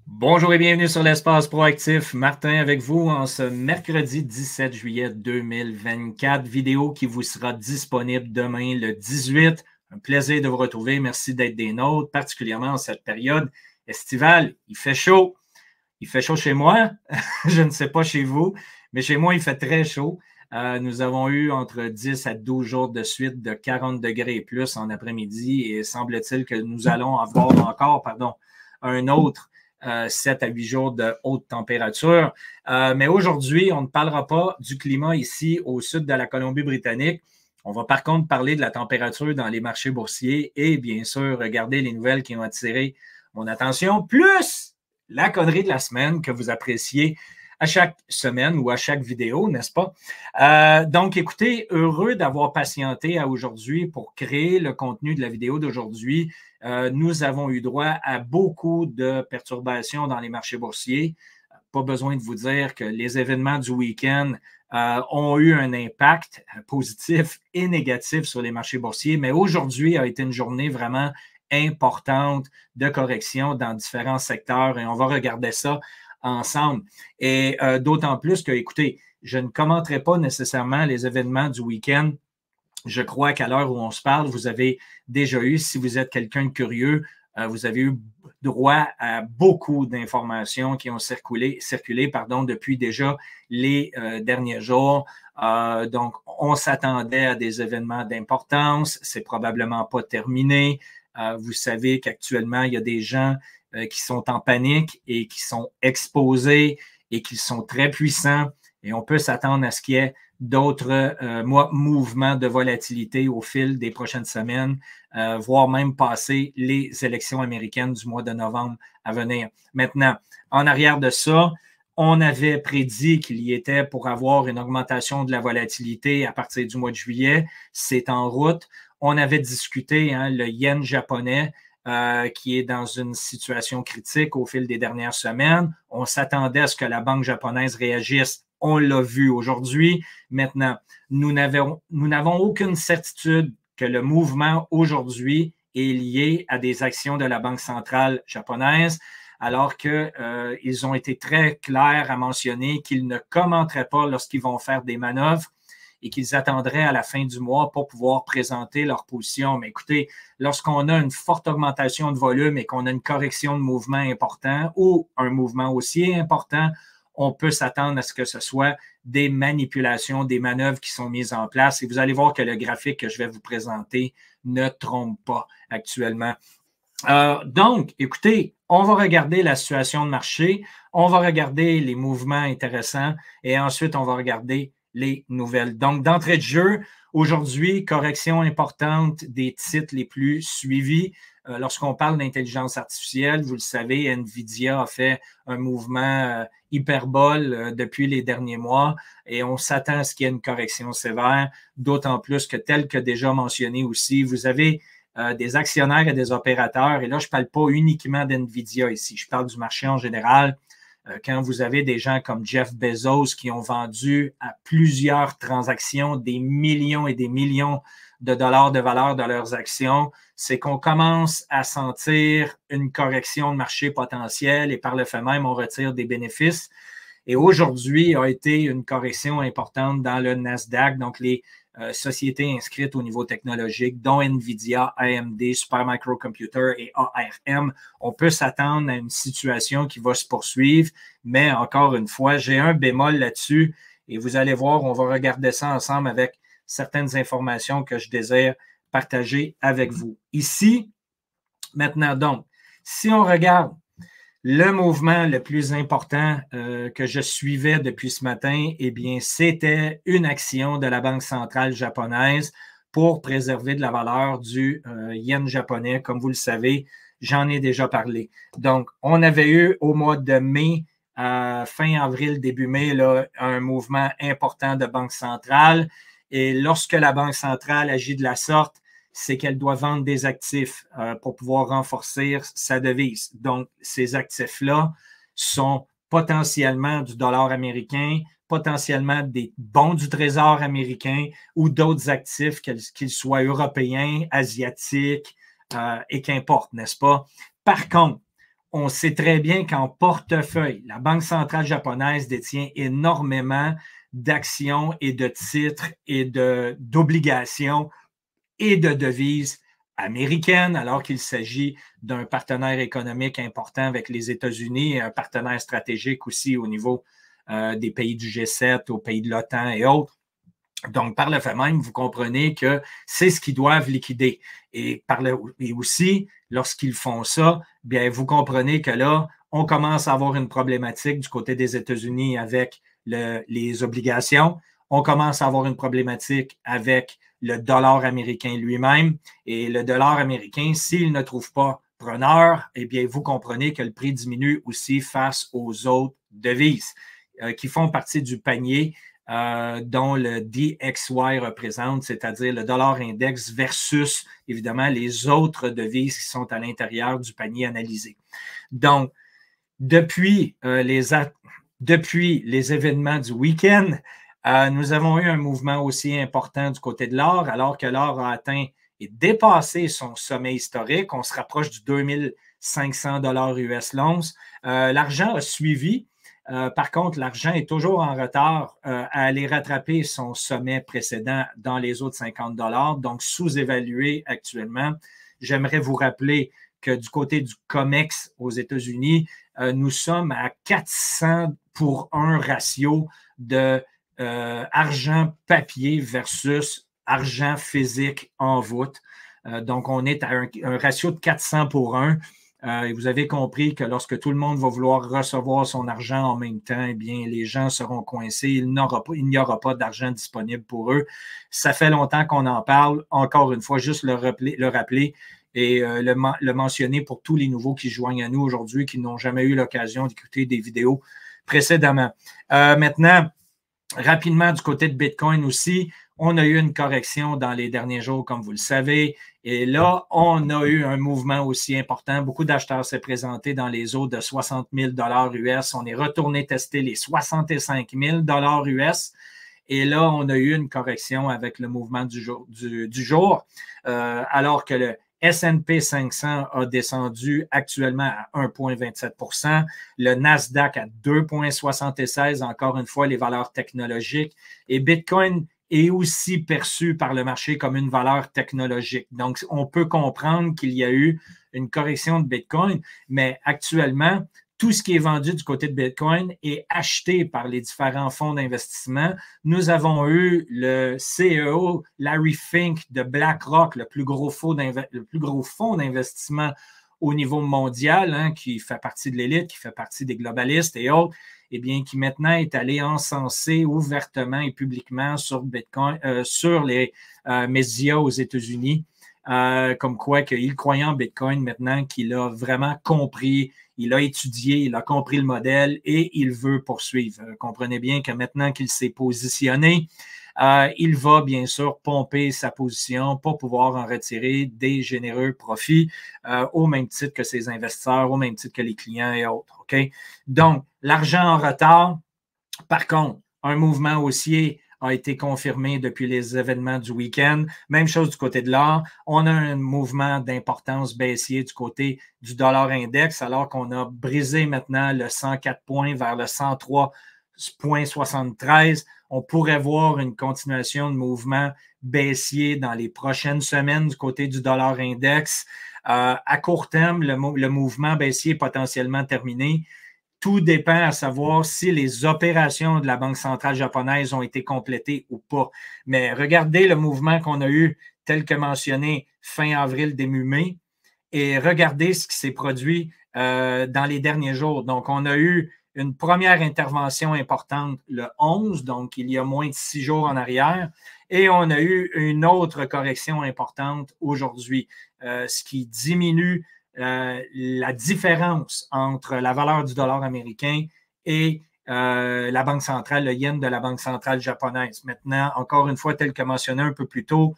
Bonjour et bienvenue sur l'Espace Proactif. Martin avec vous en ce mercredi 17 juillet 2024. Vidéo qui vous sera disponible demain le 18. Un plaisir de vous retrouver. Merci d'être des nôtres, particulièrement en cette période estivale. Il fait chaud. Il fait chaud chez moi. Je ne sais pas chez vous, mais chez moi, il fait très chaud. Nous avons eu entre 10 à 12 jours de suite de 40 degrés et plus en après-midi et semble-t-il que nous allons avoir encore, un autre 7 à 8 jours de haute température. Mais aujourd'hui, on ne parlera pas du climat ici au sud de la Colombie-Britannique. On va par contre parler de la température dans les marchés boursiers et bien sûr regarder les nouvelles qui ont attiré mon attention, plus la connerie de la semaine que vous appréciez à chaque semaine ou à chaque vidéo, n'est-ce pas? Donc, écoutez, heureux d'avoir patienté à aujourd'hui pour créer le contenu de la vidéo d'aujourd'hui. Nous avons eu droit à beaucoup de perturbations dans les marchés boursiers. Pas besoin de vous dire que les événements du week-end ont eu un impact positif et négatif sur les marchés boursiers, mais aujourd'hui a été une journée vraiment importante de correction dans différents secteurs et on va regarder ça ensemble. Et d'autant plus que, écoutez, je ne commenterai pas nécessairement les événements du week-end. Je crois qu'à l'heure où on se parle, vous avez déjà eu, si vous êtes quelqu'un de curieux, vous avez eu droit à beaucoup d'informations qui ont circulé depuis déjà les derniers jours. Donc, on s'attendait à des événements d'importance. C'est probablement pas terminé. Vous savez qu'actuellement, il y a des gens qui sont en panique et qui sont exposés et qui sont très puissants. Et on peut s'attendre à ce qu'il y ait d'autres mouvements de volatilité au fil des prochaines semaines, voire même passer les élections américaines du mois de novembre à venir. Maintenant, en arrière de ça, on avait prédit qu'il y était pour avoir une augmentation de la volatilité à partir du mois de juillet. C'est en route. On avait discuté le yen japonais qui est dans une situation critique au fil des dernières semaines. On s'attendait à ce que la banque japonaise réagisse. On l'a vu aujourd'hui. Maintenant, nous n'avons aucune certitude que le mouvement aujourd'hui est lié à des actions de la Banque centrale japonaise, alors qu'ils ont été très clairs à mentionner qu'ils ne commenteraient pas lorsqu'ils vont faire des manœuvres et qu'ils attendraient à la fin du mois pour pouvoir présenter leur position. Mais écoutez, lorsqu'on a une forte augmentation de volume et qu'on a une correction de mouvement important ou un mouvement aussi important, on peut s'attendre à ce que ce soit des manipulations, des manœuvres qui sont mises en place. Et vous allez voir que le graphique que je vais vous présenter ne trompe pas actuellement. Donc, écoutez, on va regarder la situation de marché, on va regarder les mouvements intéressants et ensuite, on va regarder les nouvelles. Donc, d'entrée de jeu, aujourd'hui, correction importante des titres les plus suivis. Lorsqu'on parle d'intelligence artificielle, vous le savez, NVIDIA a fait un mouvement hyperbole depuis les derniers mois et on s'attend à ce qu'il y ait une correction sévère, d'autant plus que, tel que déjà mentionné aussi, vous avez des actionnaires et des opérateurs, et là, je ne parle pas uniquement d'NVIDIA ici, je parle du marché en général. Quand vous avez des gens comme Jeff Bezos qui ont vendu à plusieurs transactions des millions et des millions de dollars de valeur de leurs actions, c'est qu'on commence à sentir une correction de marché potentielle et par le fait même, on retire des bénéfices. Et aujourd'hui a été une correction importante dans le Nasdaq, donc les sociétés inscrites au niveau technologique, dont NVIDIA, AMD, Supermicro Computer et ARM. On peut s'attendre à une situation qui va se poursuivre, mais encore une fois, j'ai un bémol là-dessus et vous allez voir, on va regarder ça ensemble avec certaines informations que je désire partager avec vous. Ici, maintenant donc, si on regarde le mouvement le plus important que je suivais depuis ce matin, eh bien, c'était une action de la Banque centrale japonaise pour préserver de la valeur du yen japonais. Comme vous le savez, j'en ai déjà parlé. Donc, on avait eu au mois de mai, fin avril, début mai, là, un mouvement important de Banque centrale. Et lorsque la Banque centrale agit de la sorte, c'est qu'elle doit vendre des actifs pour pouvoir renforcer sa devise. Donc, ces actifs-là sont potentiellement du dollar américain, potentiellement des bons du trésor américain ou d'autres actifs, qu'ils soient européens, asiatiques et qu'importe, n'est-ce pas? Par contre, on sait très bien qu'en portefeuille, la Banque centrale japonaise détient énormément d'actions et de titres et d'obligations et de devises américaines, alors qu'il s'agit d'un partenaire économique important avec les États-Unis et un partenaire stratégique aussi au niveau des pays du G7, aux pays de l'OTAN et autres. Donc, par le fait même, vous comprenez que c'est ce qu'ils doivent liquider. Et aussi, lorsqu'ils font ça, bien, vous comprenez que là, on commence à avoir une problématique du côté des États-Unis avec les obligations. On commence à avoir une problématique avec le dollar américain lui-même. Et le dollar américain, s'il ne trouve pas preneur, eh bien, vous comprenez que le prix diminue aussi face aux autres devises qui font partie du panier dont le DXY représente, c'est-à-dire le dollar index versus, évidemment, les autres devises qui sont à l'intérieur du panier analysé. Donc, depuis les événements du week-end, nous avons eu un mouvement aussi important du côté de l'or, alors que l'or a atteint et dépassé son sommet historique. On se rapproche du 2500 $ US l'once. L'argent a suivi. Par contre, l'argent est toujours en retard à aller rattraper son sommet précédent dans les autres 50 $, donc sous-évalué actuellement. J'aimerais vous rappeler que du côté du COMEX aux États-Unis, nous sommes à 400:1 ratio de argent papier versus argent physique en voûte. Donc, on est à un ratio de 400:1. Et vous avez compris que lorsque tout le monde va vouloir recevoir son argent en même temps, eh bien, les gens seront coincés. Il n'y aura pas d'argent disponible pour eux. Ça fait longtemps qu'on en parle. Encore une fois, juste le rappeler et le mentionner pour tous les nouveaux qui joignent à nous aujourd'hui, qui n'ont jamais eu l'occasion d'écouter des vidéos précédemment. Maintenant, rapidement, du côté de Bitcoin aussi, on a eu une correction dans les derniers jours, comme vous le savez. Et là, on a eu un mouvement aussi important. Beaucoup d'acheteurs s'est présenté dans les eaux de 60 000 $ US. On est retourné tester les 65 000 $ US. Et là, on a eu une correction avec le mouvement du jour, alors que le S&P 500 a descendu actuellement à 1,27 %, le Nasdaq à 2,76 %, encore une fois, les valeurs technologiques. Et Bitcoin est aussi perçu par le marché comme une valeur technologique. Donc, on peut comprendre qu'il y a eu une correction de Bitcoin, mais actuellement, tout ce qui est vendu du côté de Bitcoin est acheté par les différents fonds d'investissement. Nous avons eu le CEO, Larry Fink de BlackRock, le plus gros fonds d'investissement au niveau mondial, hein, qui fait partie de l'élite, qui fait partie des globalistes et autres, eh bien, qui maintenant est allé encenser ouvertement et publiquement sur Bitcoin, sur les médias aux États-Unis, comme quoi qu'il croyait en Bitcoin maintenant, qu'il a vraiment compris, il a étudié, il a compris le modèle et il veut poursuivre. Comprenez bien que maintenant qu'il s'est positionné, il va bien sûr pomper sa position pour pouvoir en retirer des généreux profits au même titre que ses investisseurs, au même titre que les clients et autres. Okay? Donc, l'argent en retard. Par contre, un mouvement haussier a été confirmé depuis les événements du week-end. Même chose du côté de l'or. On a un mouvement d'importance baissier du côté du dollar index, alors qu'on a brisé maintenant le 104 points vers le 103,73. On pourrait voir une continuation de mouvement baissier dans les prochaines semaines du côté du dollar index. À court terme, le mouvement baissier est potentiellement terminé. Tout dépend à savoir si les opérations de la Banque centrale japonaise ont été complétées ou pas. Mais regardez le mouvement qu'on a eu, tel que mentionné, fin avril, début mai, et regardez ce qui s'est produit dans les derniers jours. Donc, on a eu une première intervention importante le 11, donc il y a moins de 6 jours en arrière, et on a eu une autre correction importante aujourd'hui, ce qui diminue la différence entre la valeur du dollar américain et la Banque centrale, le yen de la Banque centrale japonaise. Maintenant, encore une fois, tel que mentionné un peu plus tôt,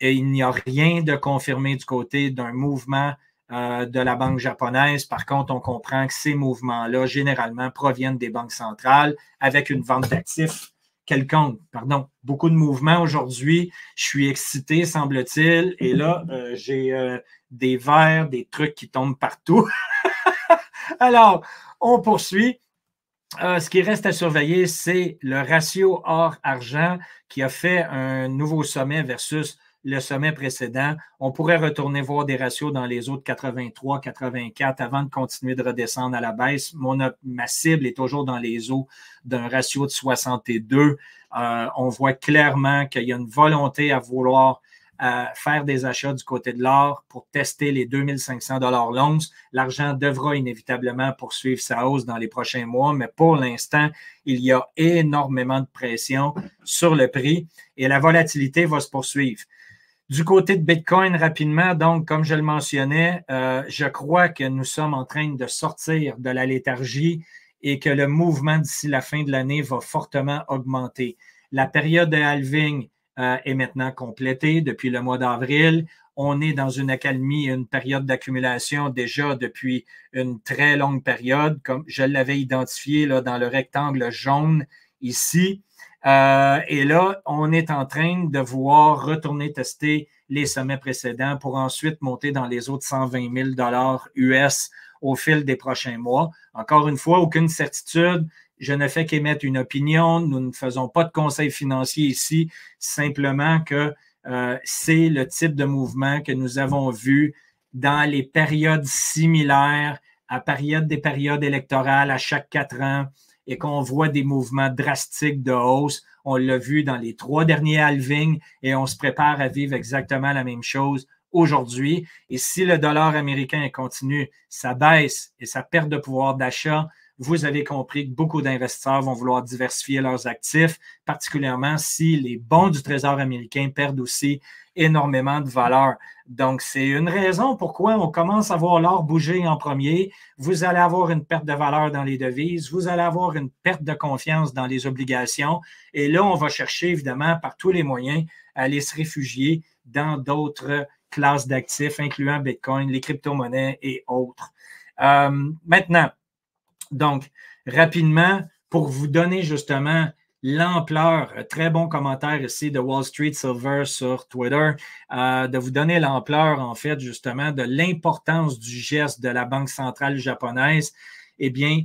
il n'y a rien de confirmé du côté d'un mouvement de la banque japonaise. Par contre, on comprend que ces mouvements-là, généralement, proviennent des banques centrales avec une vente d'actifs quelconque. Pardon, beaucoup de mouvements aujourd'hui. Je suis excité, semble-t-il. Et là, j'ai des verres, des trucs qui tombent partout. Alors, on poursuit. Ce qui reste à surveiller, c'est le ratio or-argent qui a fait un nouveau sommet versus le sommet précédent. On pourrait retourner voir des ratios dans les autres 83, 84 avant de continuer de redescendre à la baisse. Ma cible est toujours dans les eaux d'un ratio de 62. On voit clairement qu'il y a une volonté à vouloir faire des achats du côté de l'or pour tester les 2500 $ l'once. L'argent devra inévitablement poursuivre sa hausse dans les prochains mois, mais pour l'instant, il y a énormément de pression sur le prix et la volatilité va se poursuivre. Du côté de Bitcoin, rapidement, donc, comme je le mentionnais, je crois que nous sommes en train de sortir de la léthargie et que le mouvement d'ici la fin de l'année va fortement augmenter. La période de halving est maintenant complétée depuis le mois d'avril. On est dans une accalmie, une période d'accumulation déjà depuis une très longue période, comme je l'avais identifié là, dans le rectangle jaune ici. Et là, on est en train de voir retourner tester les sommets précédents pour ensuite monter dans les autres 120 000 $ US au fil des prochains mois. Encore une fois, aucune certitude. Je ne fais qu'émettre une opinion. Nous ne faisons pas de conseil financier ici, simplement que c'est le type de mouvement que nous avons vu dans les périodes similaires, des périodes électorales à chaque 4 ans, et qu'on voit des mouvements drastiques de hausse. On l'a vu dans les 3 derniers halvings et on se prépare à vivre exactement la même chose aujourd'hui. Et si le dollar américain continue sa baisse et sa perte de pouvoir d'achat, vous avez compris que beaucoup d'investisseurs vont vouloir diversifier leurs actifs, particulièrement si les bons du Trésor américain perdent aussi énormément de valeur. Donc, c'est une raison pourquoi on commence à voir l'or bouger en premier. Vous allez avoir une perte de valeur dans les devises, vous allez avoir une perte de confiance dans les obligations. Et là, on va chercher, évidemment, par tous les moyens, à aller se réfugier dans d'autres classes d'actifs, incluant Bitcoin, les crypto-monnaies et autres. Maintenant, donc, rapidement, pour vous donner justement l'ampleur, très bon commentaire ici de Wall Street Silver sur Twitter, de vous donner l'ampleur, en fait, justement, de l'importance du geste de la Banque centrale japonaise. Eh bien,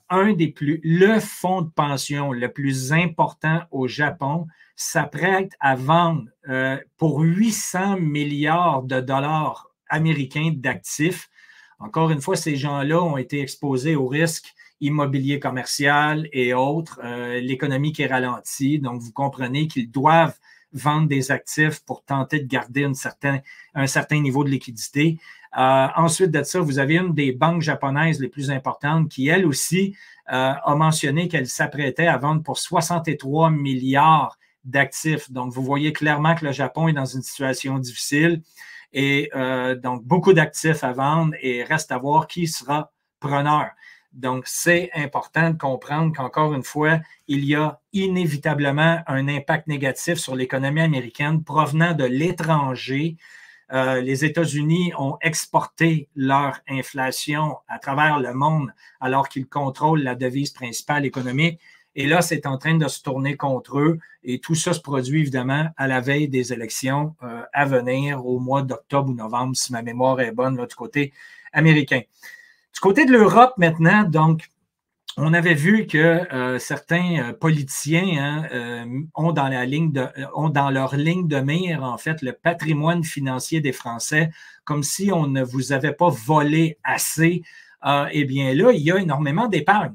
le fonds de pension le plus important au Japon s'apprête à vendre pour 800 milliards de dollars américains d'actifs. Encore une fois, ces gens-là ont été exposés aux risques immobilier commercial et autres, l'économie qui est ralentie. Donc, vous comprenez qu'ils doivent vendre des actifs pour tenter de garder un certain niveau de liquidité. Ensuite de ça, vous avez une des banques japonaises les plus importantes qui, elle aussi, a mentionné qu'elle s'apprêtait à vendre pour 63 milliards d'actifs. Donc, vous voyez clairement que le Japon est dans une situation difficile et donc beaucoup d'actifs à vendre et reste à voir qui sera preneur. Donc, c'est important de comprendre qu'encore une fois, il y a inévitablement un impact négatif sur l'économie américaine provenant de l'étranger. Les États-Unis ont exporté leur inflation à travers le monde alors qu'ils contrôlent la devise principale économique. Et là, c'est en train de se tourner contre eux. Et tout ça se produit évidemment à la veille des élections à venir au mois d'octobre ou novembre, si ma mémoire est bonne, là, du côté américain. Du côté de l'Europe maintenant, donc, on avait vu que certains politiciens ont dans leur ligne de mire, en fait, le patrimoine financier des Français, comme si on ne vous avait pas volé assez. Eh bien là, il y a énormément d'épargne.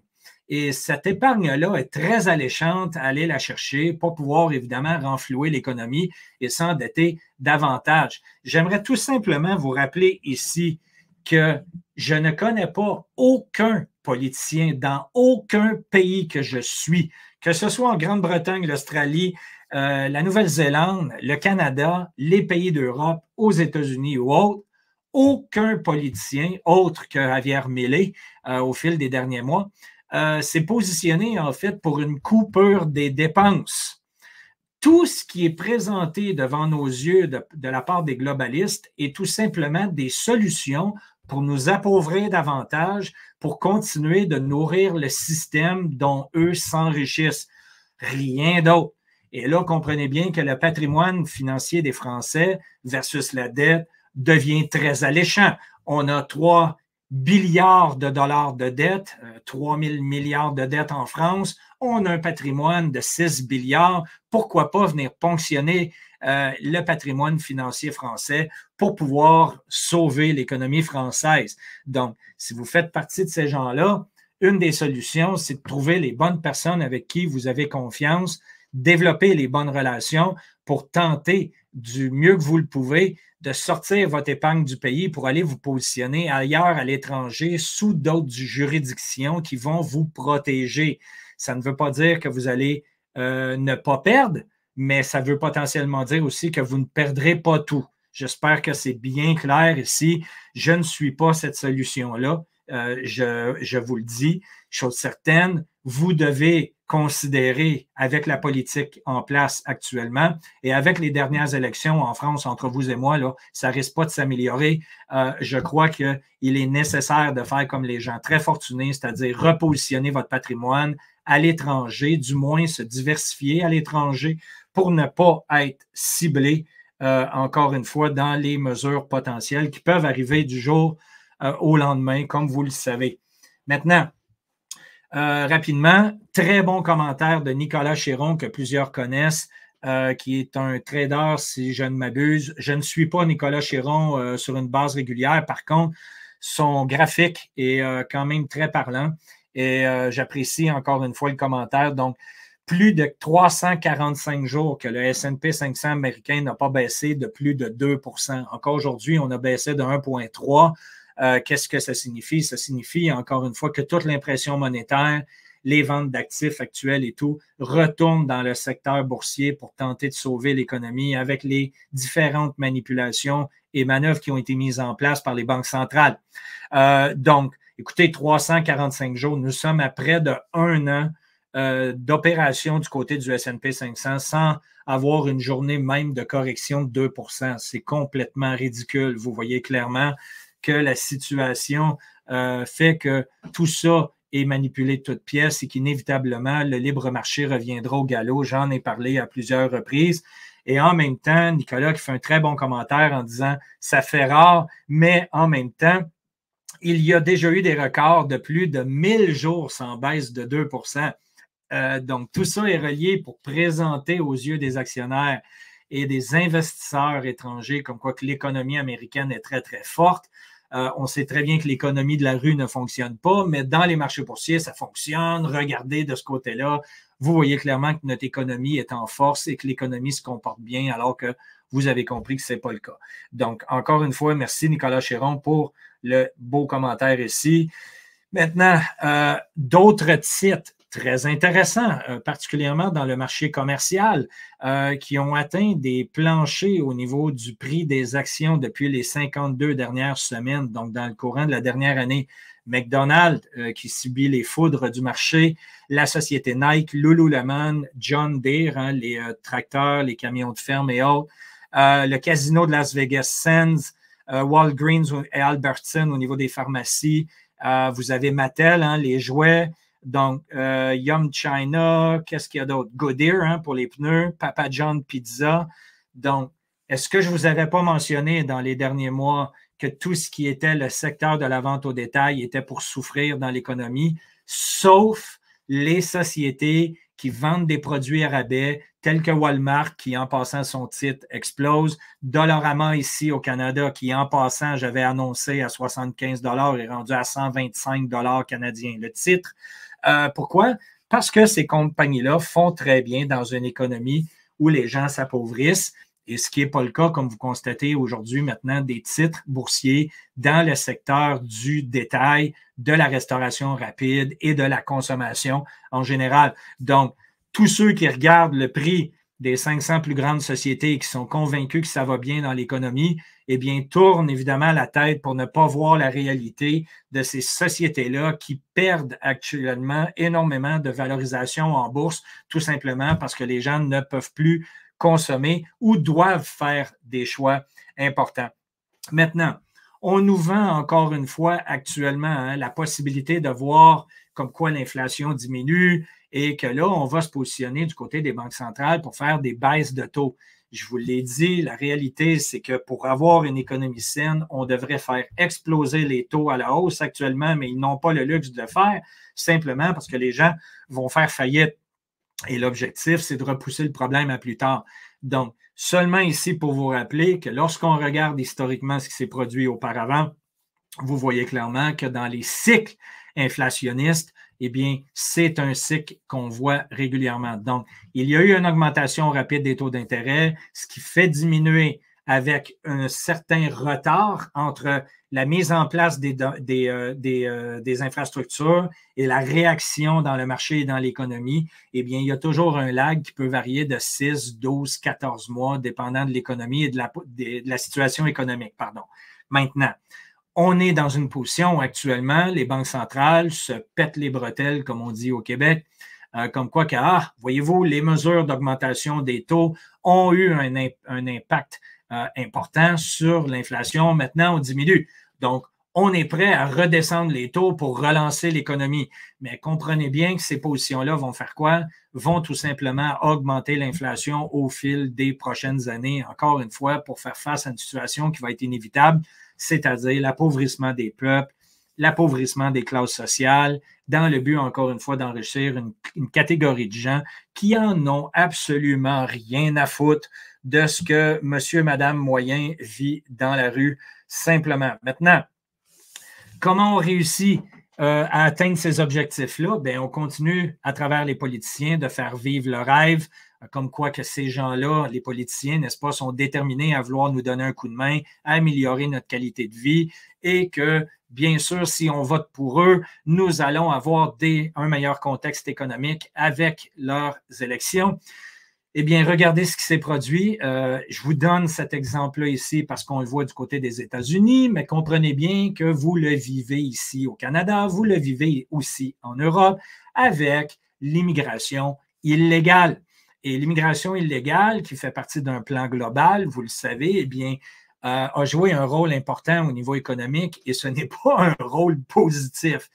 Et cette épargne-là est très alléchante à aller la chercher pour pouvoir évidemment renflouer l'économie et s'endetter davantage. J'aimerais tout simplement vous rappeler ici que je ne connais pas aucun politicien dans aucun pays que je suis, que ce soit en Grande-Bretagne, l'Australie, la Nouvelle-Zélande, le Canada, les pays d'Europe, aux États-Unis ou autres, aucun politicien autre que Javier Milei au fil des derniers mois s'est positionné en fait pour une coupure des dépenses. Tout ce qui est présenté devant nos yeux de la part des globalistes est tout simplement des solutions pour nous appauvrir davantage, pour continuer de nourrir le système dont eux s'enrichissent. Rien d'autre. Et là, comprenez bien que le patrimoine financier des Français versus la dette devient très alléchant. On a 3 billiards de dollars de dette, 3 000 milliards de dettes en France. On a un patrimoine de 6 billiards. Pourquoi pas venir ponctionner le patrimoine financier français pour pouvoir sauver l'économie française? Donc, si vous faites partie de ces gens-là, une des solutions, c'est de trouver les bonnes personnes avec qui vous avez confiance, développer les bonnes relations pour tenter du mieux que vous le pouvez de sortir votre épargne du pays pour aller vous positionner ailleurs à l'étranger sous d'autres juridictions qui vont vous protéger. Ça ne veut pas dire que vous allez ne pas perdre, mais ça veut potentiellement dire aussi que vous ne perdrez pas tout. J'espère que c'est bien clair ici. Je ne suis pas cette solution-là. Je vous le dis, chose certaine, vous devez considérer avec la politique en place actuellement et avec les dernières élections en France entre vous et moi, là, ça risque pas de s'améliorer. Je crois qu'il est nécessaire de faire comme les gens très fortunés, c'est-à-dire repositionner votre patrimoine à l'étranger, du moins se diversifier à l'étranger pour ne pas être ciblé, encore une fois, dans les mesures potentielles qui peuvent arriver du jour au lendemain, comme vous le savez. Maintenant, rapidement, très bon commentaire de Nicolas Chéron que plusieurs connaissent, qui est un trader, si je ne m'abuse. Je ne suis pas Nicolas Chéron sur une base régulière. Par contre, son graphique est quand même très parlant et j'apprécie encore une fois le commentaire. Donc, plus de 345 jours que le S&P 500 américain n'a pas baissé de plus de 2 %. Encore aujourd'hui, on a baissé de 1,3 %. Qu'est-ce que ça signifie? Ça signifie, encore une fois, que toute l'impression monétaire, les ventes d'actifs actuels et tout, retournent dans le secteur boursier pour tenter de sauver l'économie avec les différentes manipulations et manœuvres qui ont été mises en place par les banques centrales. Donc, écoutez, 345 jours, nous sommes à près de 1 an d'opération du côté du S&P 500 sans avoir une journée même de correction de 2 %. C'est complètement ridicule. Vous voyez clairement que la situation fait que tout ça est manipulé de toutes pièces et qu'inévitablement, le libre marché reviendra au galop. J'en ai parlé à plusieurs reprises. Et en même temps, Nicolas qui fait un très bon commentaire en disant « ça fait rare », mais en même temps, il y a déjà eu des records de plus de 1000 jours sans baisse de 2 %. Donc, tout ça est relié pour présenter aux yeux des actionnaires et des investisseurs étrangers comme quoi que l'économie américaine est très, très forte. On sait très bien que l'économie de la rue ne fonctionne pas, mais dans les marchés boursiers, ça fonctionne. Regardez de ce côté-là. Vous voyez clairement que notre économie est en force et que l'économie se comporte bien, alors que vous avez compris que ce n'est pas le cas. Donc, encore une fois, merci Nicolas Chéron pour le beau commentaire ici. Maintenant, d'autres titres très intéressants, particulièrement dans le marché commercial, qui ont atteint des planchers au niveau du prix des actions depuis les 52 dernières semaines, donc dans le courant de la dernière année. McDonald's, qui subit les foudres du marché, la société Nike, Lululemon, John Deere, les tracteurs, les camions de ferme et autres, le casino de Las Vegas Sands, Walgreens et Albertsons au niveau des pharmacies. Vous avez Mattel, les jouets. Donc, Yum China, qu'est-ce qu'il y a d'autre? Goodyear pour les pneus, Papa John Pizza. Donc, est-ce que je ne vous avais pas mentionné dans les derniers mois que tout ce qui était le secteur de la vente au détail était pour souffrir dans l'économie, sauf les sociétés qui vendent des produits à rabais, tels que Walmart, qui en passant son titre explose, Dollarama ici au Canada, qui en passant, j'avais annoncé à 75 $, est rendu à 125 $ canadiens le titre. Pourquoi? Parce que ces compagnies-là font très bien dans une économie où les gens s'appauvrissent, et ce qui n'est pas le cas, comme vous constatez aujourd'hui maintenant, des titres boursiers dans le secteur du détail, de la restauration rapide et de la consommation en général. Donc, tous ceux qui regardent le prix des 500 plus grandes sociétés et qui sont convaincus que ça va bien dans l'économie, eh bien, tournent évidemment la tête pour ne pas voir la réalité de ces sociétés-là qui perdent actuellement énormément de valorisation en bourse, tout simplement parce que les gens ne peuvent plus consommer ou doivent faire des choix importants. Maintenant, on nous vend encore une fois actuellement la possibilité de voir comme quoi l'inflation diminue et que là, on va se positionner du côté des banques centrales pour faire des baisses de taux. Je vous l'ai dit, la réalité, c'est que pour avoir une économie saine, on devrait faire exploser les taux à la hausse actuellement, mais ils n'ont pas le luxe de le faire, simplement parce que les gens vont faire faillite. Et l'objectif, c'est de repousser le problème à plus tard. Donc, seulement ici pour vous rappeler que lorsqu'on regarde historiquement ce qui s'est produit auparavant, vous voyez clairement que dans les cycles inflationnistes, eh bien, c'est un cycle qu'on voit régulièrement. Donc, il y a eu une augmentation rapide des taux d'intérêt, ce qui fait diminuer avec un certain retard entre la mise en place des infrastructures et la réaction dans le marché et dans l'économie. Eh bien, il y a toujours un lag qui peut varier de 6, 12, 14 mois, dépendant de l'économie et de la situation économique. Pardon. Maintenant, on est dans une position actuellement, les banques centrales se pètent les bretelles, comme on dit au Québec, comme quoi que, voyez-vous, les mesures d'augmentation des taux ont eu un impact important sur l'inflation. Maintenant, on diminue. Donc, on est prêt à redescendre les taux pour relancer l'économie. Mais comprenez bien que ces positions-là vont faire quoi? Vont tout simplement augmenter l'inflation au fil des prochaines années, encore une fois, pour faire face à une situation qui va être inévitable, c'est-à-dire l'appauvrissement des peuples, l'appauvrissement des classes sociales, dans le but, encore une fois, d'enrichir une catégorie de gens qui en ont absolument rien à foutre de ce que monsieur, madame moyen vit dans la rue, simplement. Maintenant, comment on réussit à atteindre ces objectifs-là? Bien, on continue à travers les politiciens de faire vivre le rêve, comme quoi que ces gens-là, les politiciens, n'est-ce pas, sont déterminés à vouloir nous donner un coup de main, à améliorer notre qualité de vie et que, bien sûr, si on vote pour eux, nous allons avoir un meilleur contexte économique avec leurs élections. Eh bien, regardez ce qui s'est produit. Je vous donne cet exemple-là ici parce qu'on le voit du côté des États-Unis, mais comprenez bien que vous le vivez ici au Canada, vous le vivez aussi en Europe avec l'immigration illégale. Et l'immigration illégale, qui fait partie d'un plan global, vous le savez, eh bien, a joué un rôle important au niveau économique et ce n'est pas un rôle positif.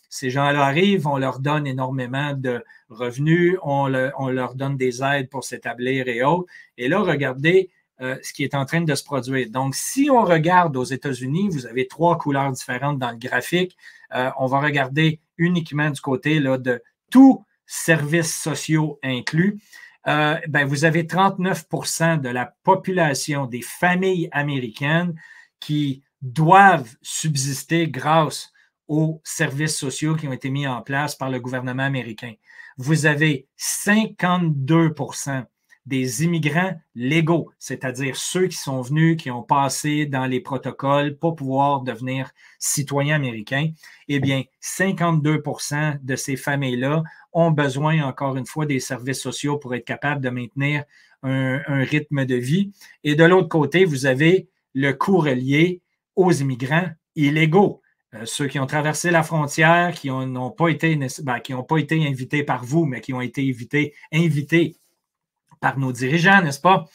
Ces gens-là arrivent, on leur donne énormément de revenus, on leur donne des aides pour s'établir et autres. Et là, regardez ce qui est en train de se produire. Donc, si on regarde aux États-Unis, vous avez 3 couleurs différentes dans le graphique. On va regarder uniquement du côté là, de tous services sociaux inclus. Vous avez 39% de la population des familles américaines qui doivent subsister grâce aux services sociaux qui ont été mis en place par le gouvernement américain. Vous avez 52% des immigrants légaux, c'est-à-dire ceux qui sont venus, qui ont passé dans les protocoles pour pouvoir devenir citoyens américains. Eh bien, 52% de ces familles-là ont besoin, encore une fois, des services sociaux pour être capables de maintenir un rythme de vie. Et de l'autre côté, vous avez le coût relié aux immigrants illégaux. Ceux qui ont traversé la frontière, qui n'ont pas été invités par vous, mais qui ont été invités par nos dirigeants, n'est-ce pas?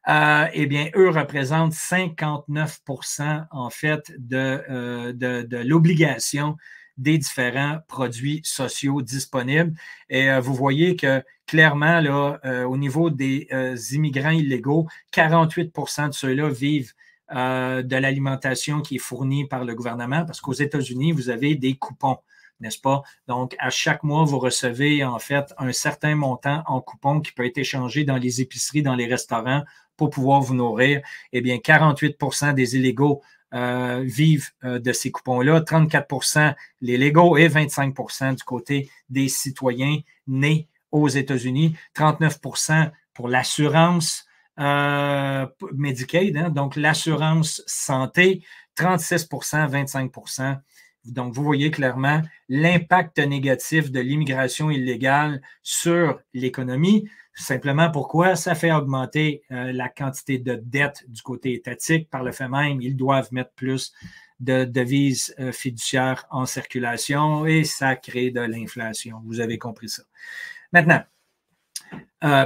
Eh bien, eux représentent 59% en fait de l'obligation des différents produits sociaux disponibles. Et vous voyez que clairement, là, au niveau des immigrants illégaux, 48% de ceux-là vivent de l'alimentation qui est fournie par le gouvernement, parce qu'aux États-Unis, vous avez des coupons, n'est-ce pas? Donc, à chaque mois, vous recevez en fait un certain montant en coupons qui peut être échangé dans les épiceries, dans les restaurants pour pouvoir vous nourrir. Eh bien, 48% des illégaux vivent de ces coupons-là, 34% les légaux et 25% du côté des citoyens nés aux États-Unis, 39% pour l'assurance Medicaid, hein, donc l'assurance santé, 36%, 25%. Donc, vous voyez clairement l'impact négatif de l'immigration illégale sur l'économie. Simplement pourquoi? Ça fait augmenter la quantité de dette du côté étatique. Par le fait même, ils doivent mettre plus de devises fiduciaires en circulation et ça crée de l'inflation. Vous avez compris ça. Maintenant,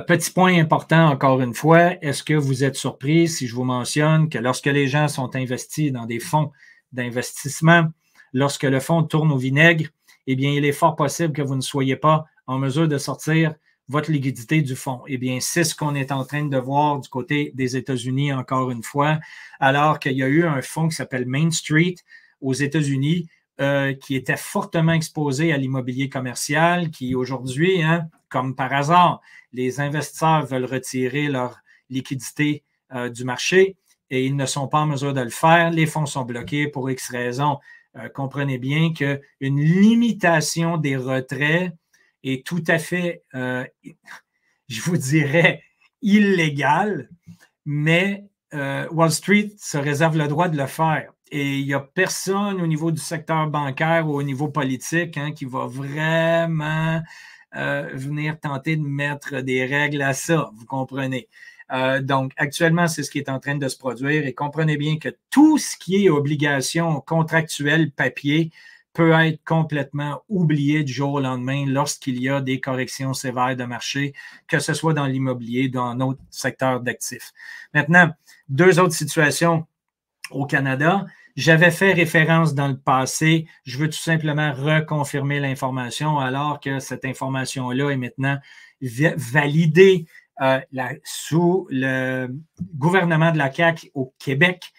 petit point important, encore une fois, est-ce que vous êtes surpris si je vous mentionne que lorsque les gens sont investis dans des fonds d'investissement, lorsque le fonds tourne au vinaigre, eh bien, il est fort possible que vous ne soyez pas en mesure de sortir votre liquidité du fonds. Eh bien, c'est ce qu'on est en train de voir du côté des États-Unis, encore une fois, alors qu'il y a eu un fonds qui s'appelle Main Street aux États-Unis, qui était fortement exposé à l'immobilier commercial, qui aujourd'hui, hein, comme par hasard, les investisseurs veulent retirer leur liquidité du marché et ils ne sont pas en mesure de le faire. Les fonds sont bloqués pour X raisons. Comprenez bien qu'une limitation des retraits est tout à fait, je vous dirais, illégale, mais Wall Street se réserve le droit de le faire. Et il n'y a personne au niveau du secteur bancaire ou au niveau politique qui va vraiment venir tenter de mettre des règles à ça, vous comprenez. Donc, actuellement, c'est ce qui est en train de se produire et comprenez bien que tout ce qui est obligation contractuelle papier peut être complètement oublié du jour au lendemain lorsqu'il y a des corrections sévères de marché, que ce soit dans l'immobilier, dans d'autres secteurs d'actifs. Maintenant, deux autres situations au Canada. J'avais fait référence dans le passé. Je veux tout simplement reconfirmer l'information alors que cette information-là est maintenant validée sous le gouvernement de la CAQ au Québec.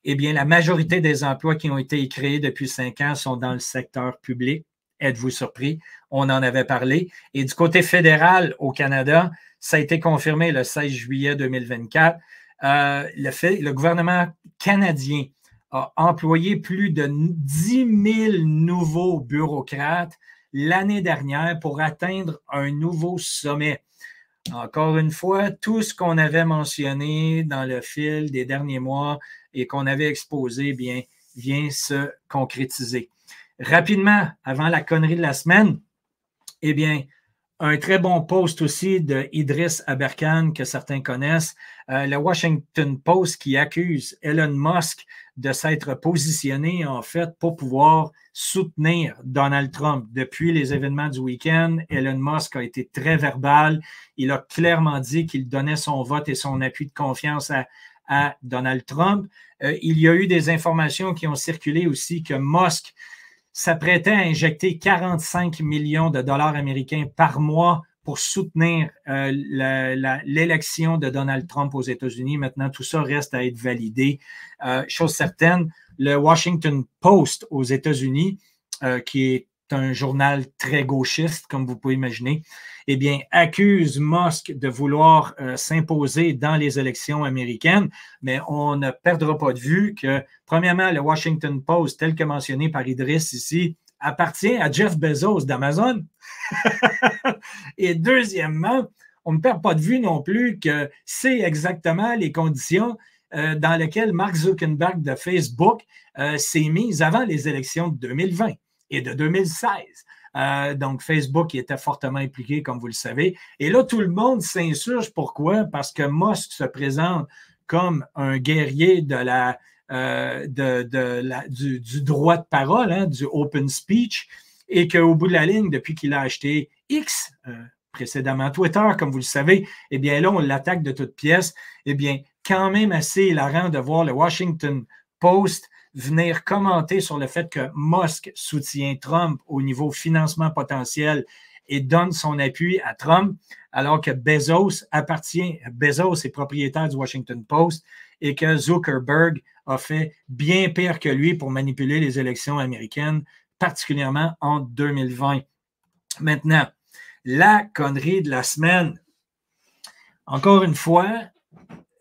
Eh bien, la majorité des emplois qui ont été créés depuis 5 ans sont dans le secteur public. Êtes-vous surpris? On en avait parlé. Et du côté fédéral au Canada, ça a été confirmé le 16 juillet 2024. Le gouvernement canadien a employé plus de 10 000 nouveaux bureaucrates l'année dernière pour atteindre un nouveau sommet. Encore une fois, tout ce qu'on avait mentionné dans le fil des derniers mois et qu'on avait exposé, bien, vient se concrétiser. Rapidement, avant la connerie de la semaine, eh bien, un très bon post aussi de Idriss Aberkan que certains connaissent, le Washington Post qui accuse Elon Musk de s'être positionné en fait pour pouvoir soutenir Donald Trump. Depuis les événements du week-end, Elon Musk a été très verbal. Il a clairement dit qu'il donnait son vote et son appui de confiance à Donald Trump. Il y a eu des informations qui ont circulé aussi que Musk s'apprêtait à injecter 45 millions de dollars américains par mois pour soutenir l'élection de Donald Trump aux États-Unis. Maintenant, tout ça reste à être validé. Chose certaine, le Washington Post aux États-Unis, qui est un journal très gauchiste, comme vous pouvez imaginer, eh bien, accuse Musk de vouloir s'imposer dans les élections américaines, mais on ne perdra pas de vue que, premièrement, le Washington Post, tel que mentionné par Idriss ici, appartient à Jeff Bezos d'Amazon. Et deuxièmement, on ne perd pas de vue non plus que c'est exactement les conditions dans lesquelles Mark Zuckerberg de Facebook s'est mis avant les élections de 2020 et de 2016. Donc, Facebook était fortement impliqué, comme vous le savez. Et là, tout le monde s'insurge. Pourquoi? Parce que Musk se présente comme un guerrier de du droit de parole, du open speech, et qu'au bout de la ligne, depuis qu'il a acheté X, précédemment Twitter, comme vous le savez, eh bien là, on l'attaque de toutes pièces. Eh bien, quand même assez hilarant de voir le Washington Post venir commenter sur le fait que Musk soutient Trump au niveau financement potentiel et donne son appui à Trump, alors que Bezos est propriétaire du Washington Post et que Zuckerberg a fait bien pire que lui pour manipuler les élections américaines, particulièrement en 2020. Maintenant, la connerie de la semaine. Encore une fois,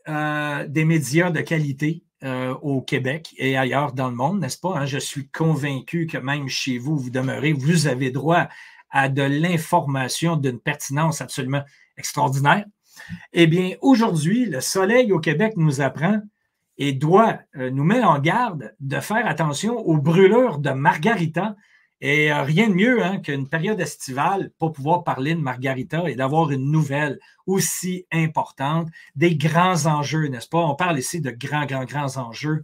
des médias de qualité au Québec et ailleurs dans le monde, n'est-ce pas? Je suis convaincu que même chez vous, vous demeurez, vous avez droit à de l'information d'une pertinence absolument extraordinaire. Eh bien, aujourd'hui, le Soleil au Québec nous apprend et nous met en garde de faire attention aux brûlures de margarita. Et rien de mieux qu'une période estivale pour pouvoir parler de margarita et d'avoir une nouvelle aussi importante, des grands enjeux, n'est-ce pas? On parle ici de grands enjeux.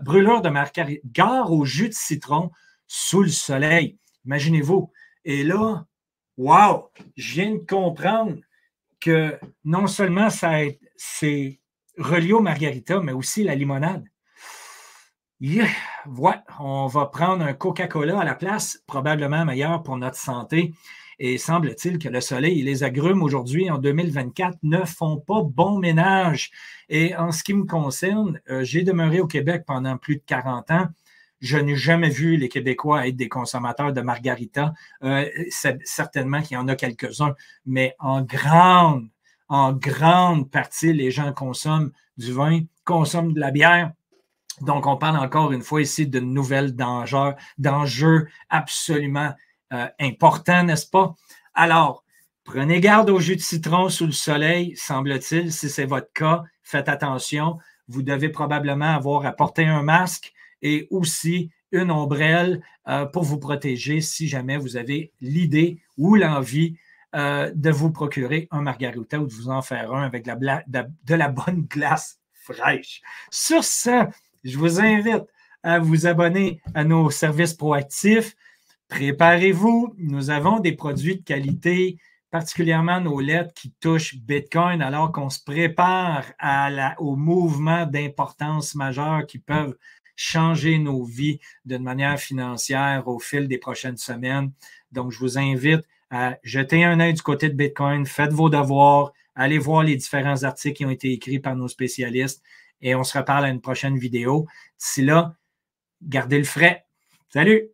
Brûlure de margarita, gare au jus de citron sous le soleil. Imaginez-vous. Et là, wow, je viens de comprendre que non seulement c'est relié au margarita, mais aussi la limonade. Yeah. Ouais, on va prendre un Coca-Cola à la place, probablement meilleur pour notre santé. Et semble-t-il que le soleil et les agrumes aujourd'hui, en 2024, ne font pas bon ménage. Et en ce qui me concerne, j'ai demeuré au Québec pendant plus de 40 ans. Je n'ai jamais vu les Québécois être des consommateurs de margarita. Certainement qu'il y en a quelques-uns, mais en grande partie, les gens consomment du vin, consomment de la bière. Donc, on parle encore une fois ici de nouvelles d'enjeux absolument importants, n'est-ce pas? Alors, prenez garde au jus de citron sous le soleil, semble-t-il. Si c'est votre cas, faites attention. Vous devez probablement avoir à porter un masque et aussi une ombrelle pour vous protéger si jamais vous avez l'idée ou l'envie de vous procurer un margarita ou de vous en faire un avec de la bonne glace fraîche. Sur ce, je vous invite à vous abonner à nos services proactifs. Préparez-vous. Nous avons des produits de qualité, particulièrement nos lettres qui touchent Bitcoin, alors qu'on se prépare au mouvement d'importance majeure qui peuvent changer nos vies d'une manière financière au fil des prochaines semaines. Donc, je vous invite à jeter un œil du côté de Bitcoin, faites vos devoirs, allez voir les différents articles qui ont été écrits par nos spécialistes et on se reparle à une prochaine vidéo. D'ici là, gardez le frais. Salut!